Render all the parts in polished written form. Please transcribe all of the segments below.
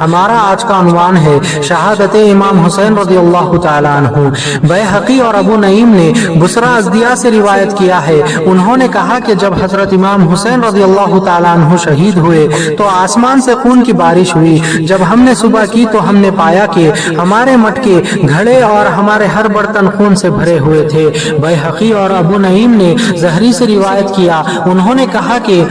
ہمارا آج کا عنوان ہے شہادت امام حسین رضی اللہ تعالیٰ عنہ۔ بیہقی اور ابو نعیم نے بصرہ ازدیاء سے روایت کیا ہے، انہوں نے کہا کہ جب حضرت امام حسین رضی اللہ تعالیٰ عنہ شہید ہوئے تو آسمان سے خون کی بارش ہوئی۔ جب ہم نے صبح کی تو ہم نے پایا کہ ہمارے مٹکے، گھڑے اور ہمارے ہر برتن خون سے بھرے ہوئے تھے۔ بیہقی اور ابو نعیم نے زہری سے روایت کیا، انہوں نے کہا کہ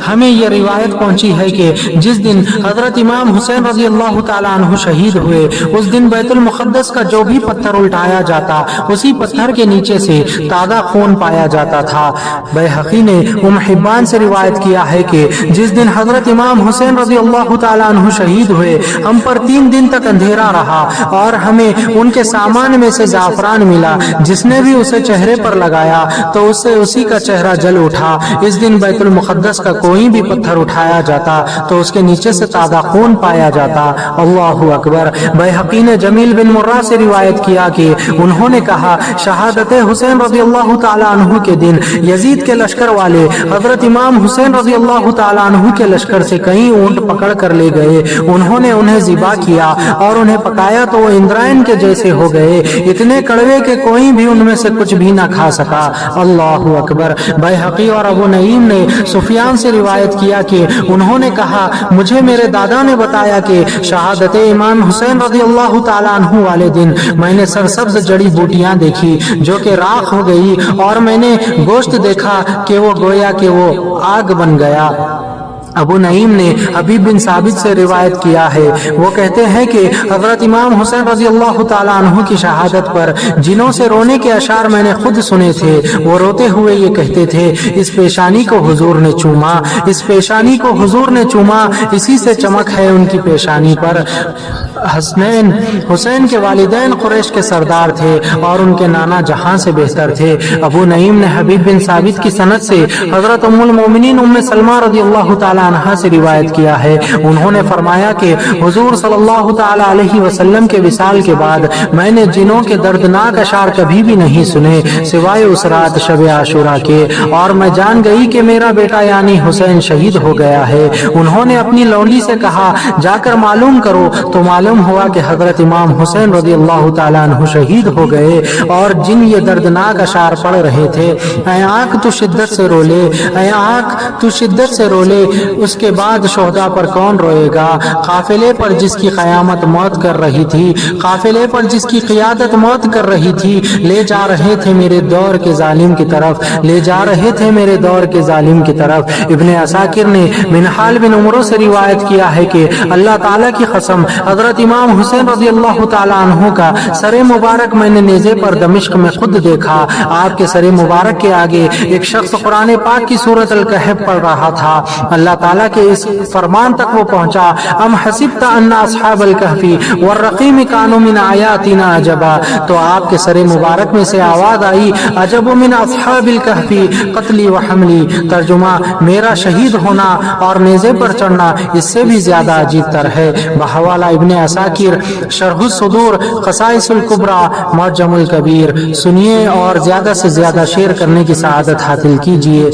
ہمیں یہ روایت پہنچی ہے کہ جس دن حضرت امام حسین رضی اللہ تعالیٰ عنہ شہید ہوئے اس دن بیت المقدس کا جو بھی پتھر الٹایا جاتا اسی پتھر کے نیچے سے تازہ خون پایا جاتا تھا۔ بیہقی نے ام حبان سے روایت کیا ہے کہ جس دن حضرت امام حسین رضی اللہ تعالیٰ عنہ شہید ہوئے ہم پر 3 دن تک اندھیرا رہا اور ہمیں ان کے سامان میں سے زعفران ملا، جس نے بھی اسے چہرے پر لگایا تو اس سے اسی کا چہرہ جل اٹھا۔ اس دن بیت المقدس کا کوئی بھی پتھر اٹھایا جاتا تو اس کے نیچے سے تازہ خون پایا جاتا۔ اللہ اکبر۔ بیہقی نے جمیل بن مرہ سے روایت کیا کہ انہوں نے کہا شہادت حسین رضی اللہ تعالیٰ عنہ کے دن یزید کے لشکر والے حضرت امام حسین رضی اللہ تعالیٰ عنہ کے لشکر سے کئی اونٹ پکڑ کر لے گئے، انہوں نے انہیں ذبح کیا اور انہیں پکایا تو وہ اندرائن کے جیسے ہو گئے، اتنے کڑوے کہ کوئی بھی ان میں سے کچھ بھی نہ کھا سکا۔ اللہ اکبر۔ بیہقی اور ابو نعیم نے سفیان سے روایت کیا کہ انہوں نے کہا مجھے میرے دادا نے بتایا کہ شہادت امام حسین رضی اللہ تعالیٰ عنہ والے دن میں نے سرسبز جڑی بوٹیاں دیکھی جو کہ راکھ ہو گئی اور میں نے گوشت دیکھا کہ وہ گویا کہ وہ آگ بن گیا۔ ابو نعیم نے حبیب بن ثابت سے روایت کیا ہے، وہ کہتے ہیں کہ حضرت امام حسین رضی اللہ تعالیٰ عنہ کی شہادت پر جنوں سے رونے کے اشعار میں نے خود سنے تھے۔ وہ روتے ہوئے یہ کہتے تھے اس پیشانی کو حضور نے چوما، اس پیشانی کو حضور نے چوما، اسی سے چمک ہے ان کی پیشانی پر۔ حسین کے والدین قریش کے سردار تھے اور ان کے نانا جہاں سے بہتر تھے۔ ابو نعیم نے حبیب بن ثابت کی سند سے حضرت ام المومنین ام سلمہ رضی اللہ تعالیٰ عنہا سے روایت کیا ہے، انہوں نے فرمایا کہ حضور صلی اللہ تعالیٰ علیہ وسلم کے وصال کے بعد میں نے جنوں کے دردناک اشعار کبھی بھی نہیں سنے سوائے اس رات شب عاشوراء کے، اور میں جان گئی کہ میرا بیٹا یعنی حسین شہید ہو گیا ہے۔ انہوں نے اپنی لونڈی سے کہا جا کر معلوم کرو، تو معلوم ہوا کہ حضرت امام حسین رضی اللہ تعالیٰ عنہ شہید ہو گئے اور جن یہ دردناک اشعار پڑھ رہے تھے، اے آنکھ تو شدت سے رو لے، اے آنکھ تو شدت سے رو لے، اس کے بعد شہداء پر کون روئے گا؟ قافلے پر جس کی قیامت موت کر رہی تھی، قافلے پر جس کی قیادت موت کر رہی تھی، لے جا رہے تھے میرے دور کے ظالم کی طرف، لے جا رہے تھے میرے دور کے ظالم کی طرف۔ ابن عساکر نے منحال بن عمرو سے روایت کیا ہے کہ اللہ تعالیٰ کی قسم حضرت امام حسین رضی اللہ تعالیٰ عنہ کا سر مبارک میں نے نیزے پر دمشق میں خود دیکھا، آپ کے سر مبارک کے آگے ایک شخص قرآن پاک کی سورۃ الکہف پڑھ رہا تھا۔ اللہ تعالیٰ کے اس فرمان تک وہ پہنچا ام حسبت ان اصحاب الکہف والرقیم کانوا من آیاتنا عجبا، تو آپ کے سر مبارک میں سے آواز آئی عجب من اصحاب الکہف قتلی و حملی، ترجمہ میرا شہید ہونا اور نیزے پر چڑھنا اس سے بھی زیادہ عجیب تر ہے۔ بحوالہ ابن عساکر شرح الصدور قصائص الکبریٰ معجم الکبیر۔ سنیے اور زیادہ سے زیادہ شیئر کرنے کی سعادت حاصل کیجیے۔